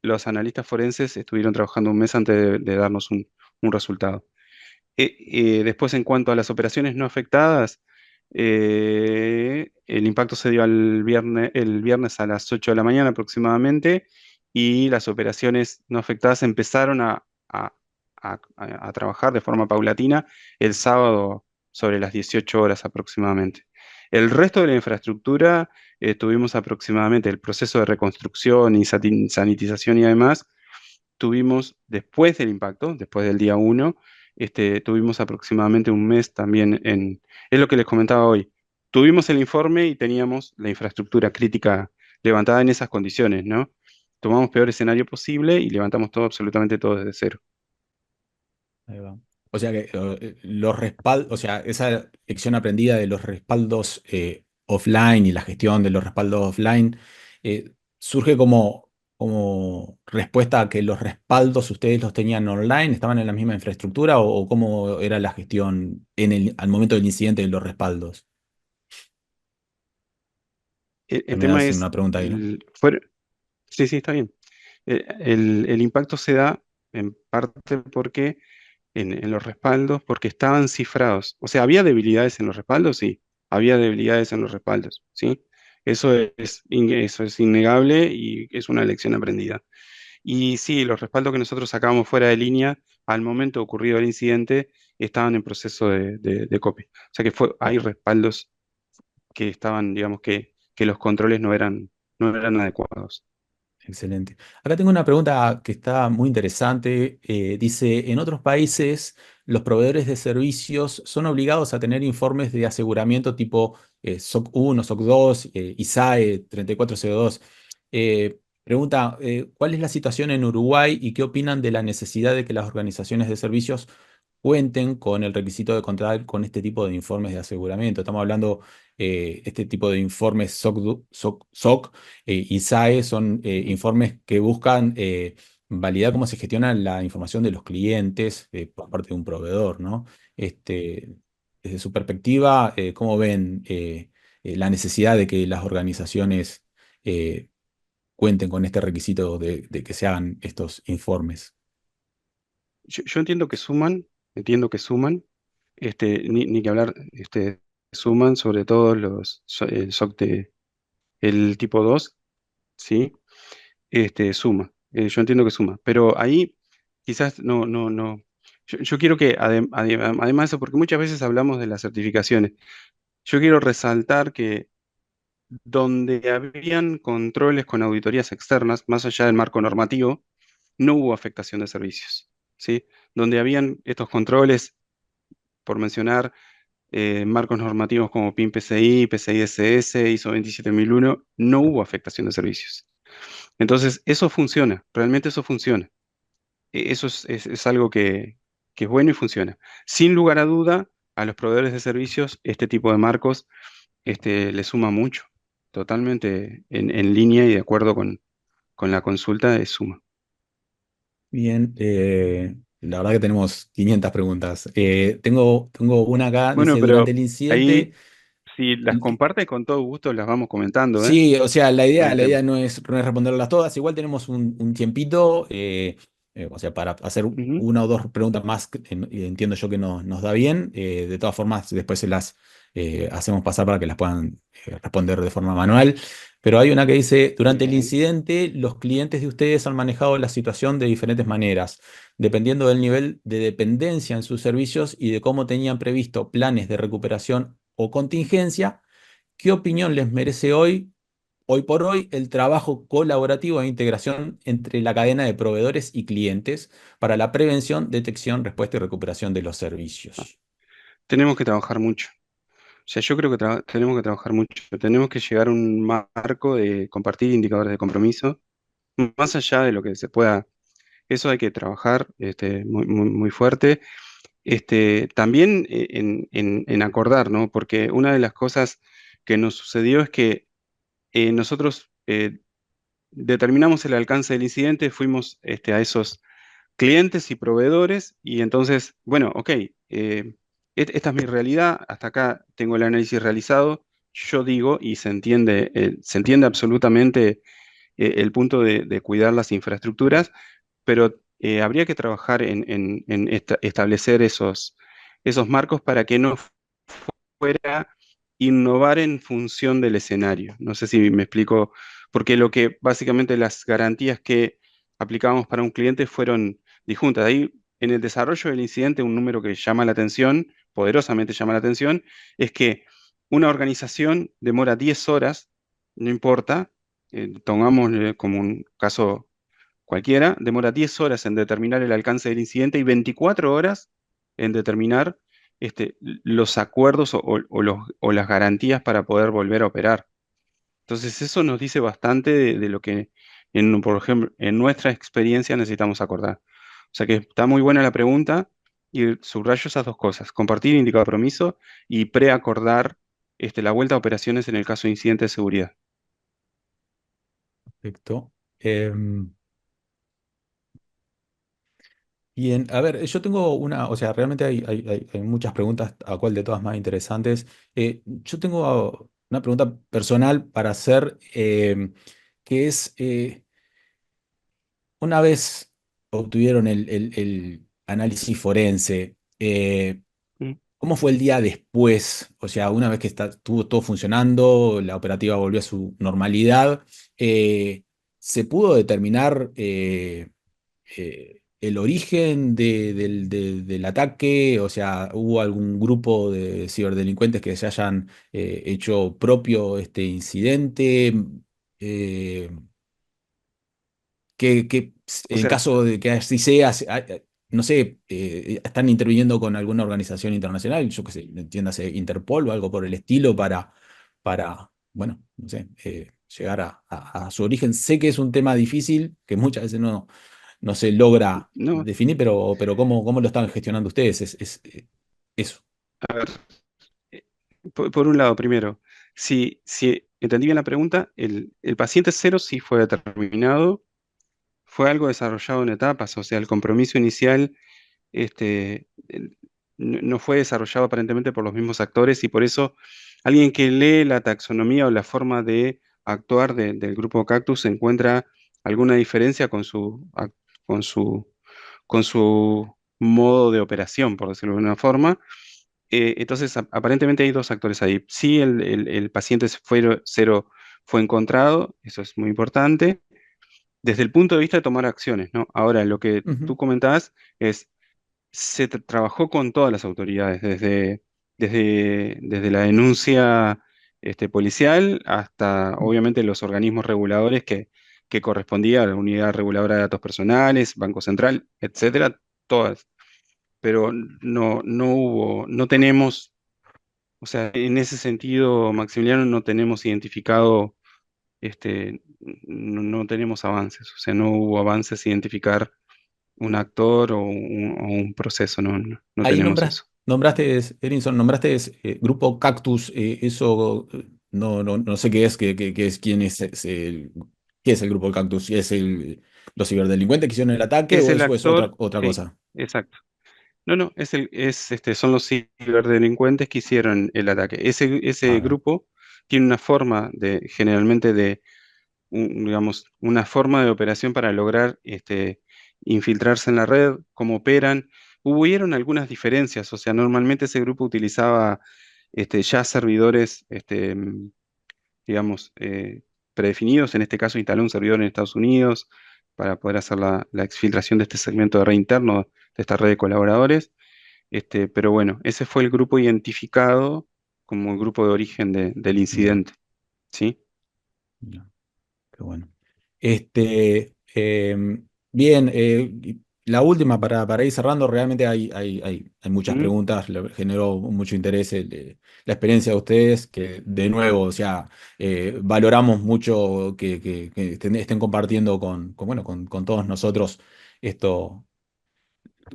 los analistas forenses estuvieron trabajando un mes antes de darnos un resultado. Después, en cuanto a las operaciones no afectadas, el impacto se dio el viernes a las 8 de la mañana aproximadamente, y las operaciones no afectadas empezaron a trabajar de forma paulatina el sábado sobre las 18 horas aproximadamente. El resto de la infraestructura, tuvimos aproximadamente el proceso de reconstrucción y sanitización y además tuvimos después del impacto, después del día uno, tuvimos aproximadamente un mes también es lo que les comentaba hoy. Tuvimos el informe y teníamos la infraestructura crítica levantada en esas condiciones, ¿no? Tomamos peor escenario posible y levantamos todo, absolutamente todo desde cero.
Ahí va. O sea que los respaldos, o sea, esa lección aprendida de los respaldos offline y la gestión de los respaldos offline surge como respuesta a que los respaldos ustedes los tenían online, estaban en la misma infraestructura o cómo era la gestión al momento del incidente de los respaldos.
El
También
tema
hacen
es,
una pregunta ahí, ¿no?
sí, sí, está bien. El impacto se da en parte porque en los respaldos porque estaban cifrados. O sea, ¿había debilidades en los respaldos? Sí, había debilidades en los respaldos, ¿sí? Eso es innegable y es una lección aprendida. Y sí, los respaldos que nosotros sacábamos fuera de línea al momento ocurrido el incidente estaban en proceso de copia. O sea que hay respaldos que estaban, digamos, que los controles no eran adecuados.
Excelente. Acá tengo una pregunta que está muy interesante. Dice, en otros países, los proveedores de servicios son obligados a tener informes de aseguramiento tipo SOC 1, SOC 2, ISAE 3402. Pregunta, ¿cuál es la situación en Uruguay y qué opinan de la necesidad de que las organizaciones de servicios cuenten con el requisito de contar con este tipo de informes de aseguramiento? Estamos hablando, este tipo de informes SOC y SAE son informes que buscan validar cómo se gestiona la información de los clientes por parte de un proveedor, ¿no? Desde su perspectiva, ¿cómo ven la necesidad de que las organizaciones cuenten con este requisito de que se hagan estos informes?
Yo entiendo que suman, ni que hablar, suman sobre todo el SOC el tipo 2, ¿sí? Suma. Yo entiendo que suma, pero ahí quizás no. Yo quiero que, además de eso, porque muchas veces hablamos de las certificaciones, yo quiero resaltar que donde habían controles con auditorías externas, más allá del marco normativo, no hubo afectación de servicios, ¿sí? Donde habían estos controles, por mencionar, marcos normativos como PIN PCI, PCI DSS, ISO 27001, no hubo afectación de servicios. Entonces, eso funciona, realmente eso funciona. Eso es algo que es bueno y funciona. Sin lugar a duda, a los proveedores de servicios, este tipo de marcos le suma mucho. Totalmente en línea y de acuerdo con la consulta, suma.
Bien, la verdad que tenemos 500 preguntas. Tengo una acá,
Bueno,
dice, durante
pero
el incidente.
ahí, si las comparte, con todo gusto las vamos comentando, ¿eh?
Sí, o sea, la
No
idea,
hay
la
tema.
idea no es responderlas todas. Igual tenemos un tiempito, o sea, para hacer
Ujú.
una o dos preguntas más, que entiendo yo que nos da bien. De todas formas, después se las hacemos pasar para que las puedan responder de forma manual. Pero hay una que dice, durante el
Bien.
incidente, los clientes de ustedes han manejado la situación de diferentes maneras, dependiendo del nivel de dependencia en sus servicios y de cómo tenían previsto planes de recuperación o contingencia. ¿Qué opinión les merece hoy por hoy, el trabajo colaborativo e integración entre la cadena de proveedores y clientes para la prevención, detección, respuesta y recuperación de los
Ah,
servicios?
tenemos que trabajar mucho. O sea, yo creo que tenemos que trabajar mucho. Tenemos que llegar a un marco de compartir indicadores de compromiso, más allá de lo que se pueda. Eso hay que trabajar muy, muy, muy fuerte. También en acordar, ¿no? Porque una de las cosas que nos sucedió es que nosotros determinamos el alcance del incidente, fuimos a esos clientes y proveedores y entonces, bueno, ok, esta es mi realidad, hasta acá tengo el análisis realizado, yo digo, y se entiende absolutamente el punto de cuidar las infraestructuras, pero habría que trabajar en establecer esos marcos para que no fuera innovar en función del escenario. No sé si me explico, porque lo que básicamente las garantías que aplicábamos para un cliente fueron disjuntas. Ahí, en el desarrollo del incidente, un número que llama la atención, poderosamente llama la atención, es que una organización demora 10 horas, no importa, tomamos como un caso cualquiera, demora 10 horas en determinar el alcance del incidente y 24 horas en determinar los acuerdos o las garantías para poder volver a operar. Entonces, eso nos dice bastante de lo que, por ejemplo, en nuestra experiencia necesitamos acordar. O sea que está muy buena la pregunta y subrayo esas dos cosas: compartir indicado de compromiso y preacordar la vuelta a operaciones en el caso de incidente de seguridad.
Perfecto. Bien, a ver, yo tengo una, o sea, realmente hay muchas preguntas, a cuál de todas más interesantes. Yo tengo una pregunta personal para hacer, que es, una vez obtuvieron el análisis forense,
Mm.
¿cómo fue el día después? O sea, una vez que estuvo todo funcionando, la operativa volvió a su normalidad, ¿se pudo determinar el origen del ataque? O sea, ¿hubo algún grupo de ciberdelincuentes que se hayan hecho propio este incidente? Eh, que
O
en
sea,
caso de que así sea, no sé, están interviniendo con alguna organización internacional, yo qué sé, entiéndase Interpol o algo por el estilo, bueno, no sé, llegar a su origen. Sé que es un tema difícil, que muchas veces no se logra
no,
definir, pero ¿cómo lo están gestionando ustedes? Eso.
a ver. Eh, por un lado, primero, si entendí bien la pregunta, el paciente cero sí fue determinado, fue algo desarrollado en etapas, o sea, el compromiso inicial no fue desarrollado aparentemente por los mismos actores y por eso alguien que lee la taxonomía o la forma de actuar del grupo Cactus encuentra alguna diferencia con su, con su modo de operación, por decirlo de alguna forma. Entonces, aparentemente hay dos actores ahí. Sí, el paciente cero fue encontrado, eso es muy importante, desde el punto de vista de tomar acciones, ¿no? Ahora, lo que
Ujú,
tú comentabas es, trabajó con todas las autoridades, desde la denuncia policial hasta, obviamente, los organismos reguladores que correspondía a la Unidad Reguladora de Datos Personales, Banco Central, etcétera, todas. Pero no tenemos, o sea, en ese sentido, Maximiliano, no tenemos identificado, no tenemos avances, o sea, no hubo avances a identificar un actor o un proceso, no
ahí
tenemos eso.
nombraste, Erinson, nombraste Grupo Cactus, eso no sé qué es, quién qué es el Grupo Cactus, si es los ciberdelincuentes que hicieron el ataque
Es
o
el
eso es otra,
actor,
otra
sí,
cosa.
exacto. No, son los ciberdelincuentes que hicieron el ataque. Ese
Ah,
grupo tiene una forma generalmente digamos, una forma de operación para lograr infiltrarse en la red, cómo operan. Hubieron algunas diferencias, o sea, normalmente ese grupo utilizaba ya servidores, digamos, predefinidos. En este caso, instaló un servidor en Estados Unidos para poder hacer la exfiltración de este segmento de red interno de esta red de colaboradores. Pero bueno, ese fue el grupo identificado como el grupo de origen del
mira,
incidente, ¿sí?
mira, qué bueno. Bien, y la última para ir cerrando, realmente hay muchas
¿Mm?
preguntas, generó mucho interés la experiencia de ustedes, que de nuevo, o sea, valoramos mucho que estén compartiendo bueno, con todos nosotros esto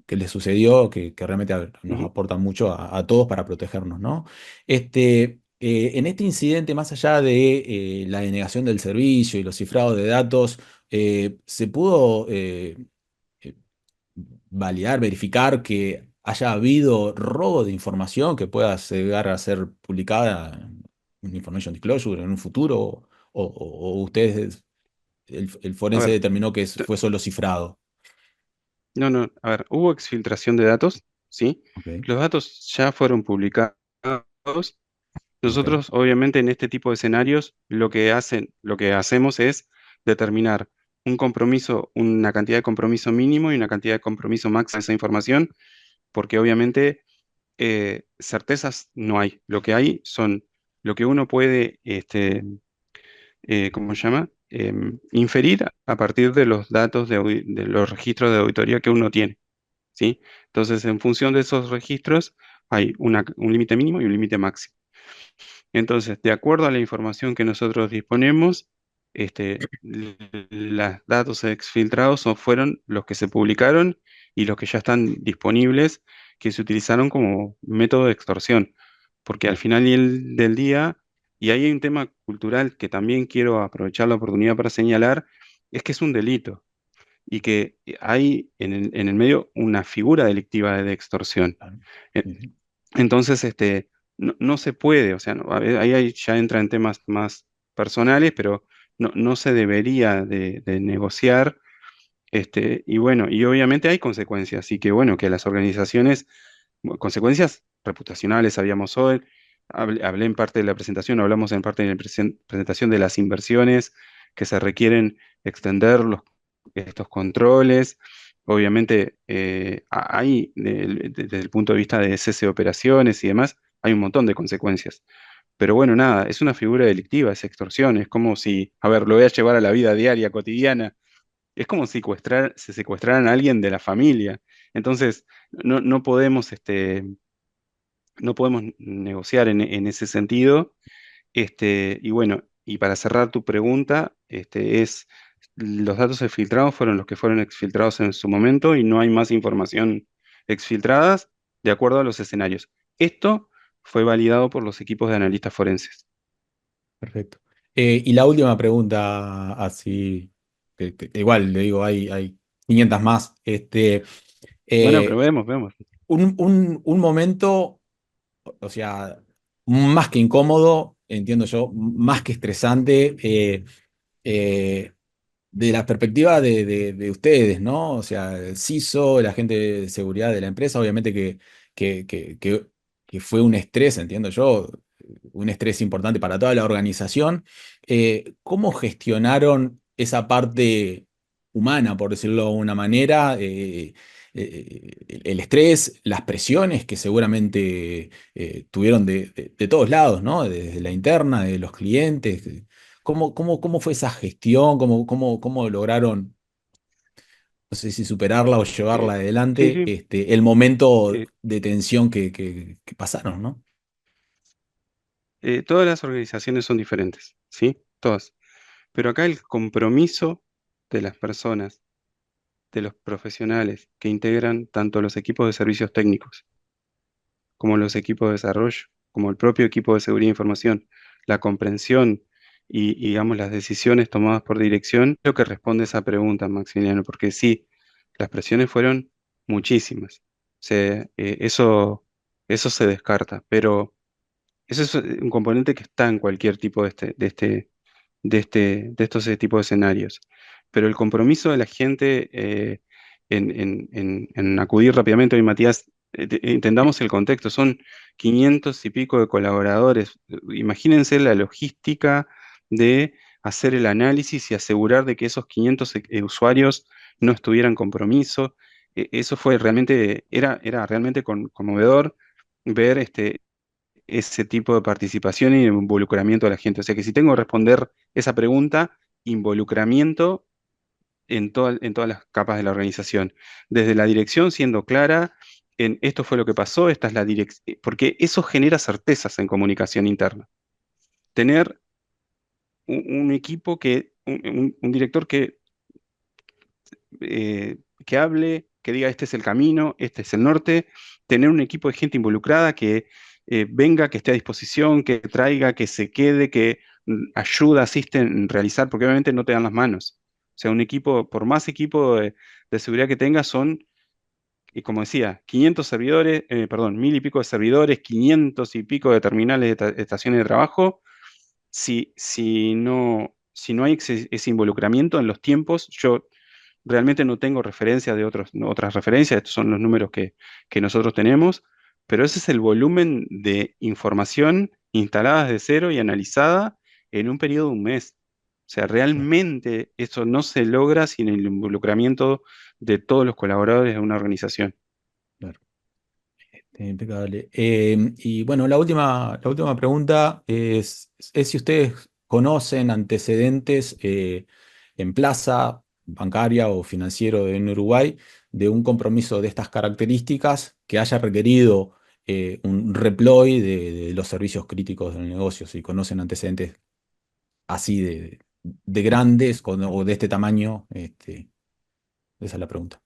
que les sucedió, que realmente, a ver, nos
Ujú.
aporta mucho a todos para protegernos, ¿no? En este incidente, más allá de la denegación del servicio y los cifrados de datos, ¿se pudo eh, validar, verificar que haya habido robo de información que pueda llegar a ser publicada? un information disclosure en un futuro, o ustedes, el
A
forense
ver,
determinó que
t-
fue solo cifrado.
no, no, a ver, hubo exfiltración de datos, ¿sí?
Ok,
Los datos ya fueron publicados.
ok,
Nosotros, obviamente, en este tipo de escenarios, lo que hacemos es determinar un compromiso, una cantidad de compromiso mínimo y una cantidad de compromiso máximo de esa información, porque obviamente certezas no hay. Lo que hay son lo que uno puede, ¿cómo se llama? Inferir a partir de los datos de los registros de auditoría que uno tiene, ¿sí? Entonces, en función de esos registros, hay un límite mínimo y un límite máximo. Entonces, de acuerdo a la información que nosotros disponemos, los datos exfiltrados fueron los que se publicaron y los que ya están disponibles, que se utilizaron como método de extorsión. Porque al final del día, y ahí hay un tema cultural que también quiero aprovechar la oportunidad para señalar, es que es un delito y que hay en el medio una figura delictiva de extorsión.
claro.
E-
Sí, sí.
Entonces, no se puede, o sea, ahí ya entra en temas más personales, pero no se debería de negociar, y bueno, y obviamente hay consecuencias, así que bueno, que las organizaciones, consecuencias reputacionales, habíamos hoy, hablé en parte de la presentación, hablamos en parte de la presentación de las inversiones que se requieren extender estos controles. Obviamente, hay, desde el punto de vista de cese de operaciones y demás, hay un montón de consecuencias. Pero bueno, nada, es una figura delictiva, es extorsión, es como si, a ver, lo voy a llevar a la vida diaria, cotidiana, es como si se secuestraran a alguien de la familia. Entonces, no podemos, no podemos negociar en ese sentido. Y bueno, y para cerrar tu pregunta, los datos exfiltrados fueron los que fueron exfiltrados en su momento y no hay más información exfiltradas de acuerdo a los escenarios. Esto fue validado por los equipos de analistas forenses.
Perfecto. Y la última pregunta, así, que igual le digo, hay 500 más.
Bueno, pero
Eh,
vemos.
un momento, o sea, más que incómodo, entiendo yo, más que estresante, eh, de la perspectiva de ustedes, ¿no? O sea, el CISO, la gente de seguridad de la empresa, obviamente que, que, que- que fue un estrés, entiendo yo, un estrés importante para toda la organización. ¿Cómo gestionaron esa parte humana, por decirlo de una manera? El estrés, las presiones que seguramente tuvieron de todos lados, ¿no? Desde la interna, de los clientes. ¿Cómo fue esa gestión? ¿Cómo lograron, no sé si superarla o llevarla
Eh, sí,
adelante,
sí.
el momento
eh,
de tensión que pasaron, ¿no?
todas las organizaciones son diferentes, ¿sí? Todas. Pero acá el compromiso de las personas, de los profesionales que integran tanto los equipos de servicios técnicos como los equipos de desarrollo, como el propio equipo de seguridad e información, la comprensión y, digamos, las decisiones tomadas por dirección, lo que responde a esa pregunta, Maximiliano, porque sí, las presiones fueron muchísimas. Eso se descarta, pero eso es un componente que está en cualquier tipo de estos tipos de escenarios. Pero el compromiso de la gente, en acudir rápidamente, hoy Matías, entendamos el contexto, son 500 y pico de colaboradores. Imagínense la logística de hacer el análisis y asegurar de que esos 500 usuarios no estuvieran compromiso. Eso fue realmente, era realmente conmovedor ver ese tipo de participación y de involucramiento de la gente. O sea que si tengo que responder esa pregunta, involucramiento en todas las capas de la organización. Desde la dirección siendo clara en esto fue lo que pasó, esta es la dirección, porque eso genera certezas en comunicación interna. Tener un equipo un director que hable, que diga este es el camino, este es el norte, tener un equipo de gente involucrada que venga, que esté a disposición, que traiga, que se quede, que ayuda, asiste en realizar, porque obviamente no te dan las manos. O sea, un equipo, por más equipo de seguridad que tengas, son, y como decía, 500 servidores, perdón, 1000 y pico de servidores, 500 y pico de terminales de estaciones de trabajo, si no hay ese involucramiento en los tiempos, yo realmente no tengo referencias de otras referencias, estos son los números que nosotros tenemos, pero ese es el volumen de información instalada desde cero y analizada en un periodo de un mes. O sea, realmente eso no se logra sin el involucramiento de todos los colaboradores de una organización.
Claro. Impecable. Y bueno, la última pregunta es si ustedes conocen antecedentes en plaza bancaria o financiero en Uruguay de un compromiso de estas características que haya requerido un reploy de los servicios críticos del negocio, si conocen antecedentes así de grandes o de este tamaño, esa es la pregunta.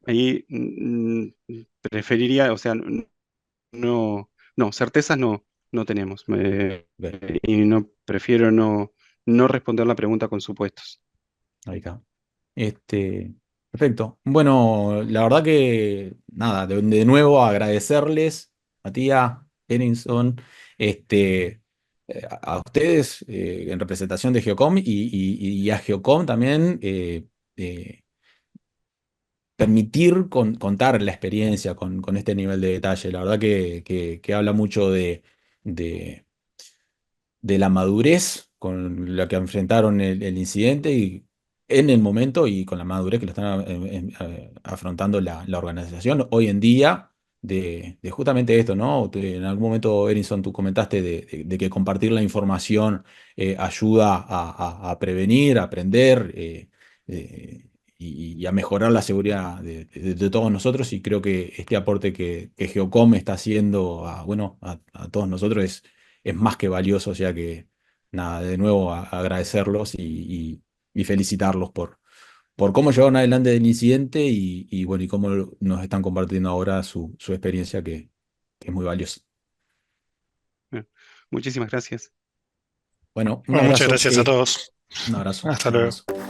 Ahí preferiría, o sea, no, certezas no tenemos.
Ok,
Y no prefiero no responder la pregunta con supuestos.
ahí está. Este, Perfecto. Bueno, la verdad que nada, de nuevo agradecerles, Matías, Erinson, este, a ustedes en representación de Geocom y a Geocom también eh, permitir contar la experiencia con este nivel de detalle. La verdad que habla mucho de la madurez con la que enfrentaron el incidente y en el momento y con la madurez que lo están afrontando la organización hoy en día de justamente esto, ¿no? En algún momento, Erinson, tú comentaste de que compartir la información ayuda a prevenir, a aprender y a mejorar la seguridad de todos nosotros y creo que este aporte que Geocom está haciendo bueno, a todos nosotros es más que valioso, o sea que nada, de nuevo agradecerlos y felicitarlos por cómo llevaron adelante el incidente bueno, y cómo nos están compartiendo ahora su experiencia que es muy valiosa.
Bueno, muchísimas gracias.
Bueno,
Bueno, muchas gracias a todos.
un abrazo,
Hasta
un
luego.
abrazo.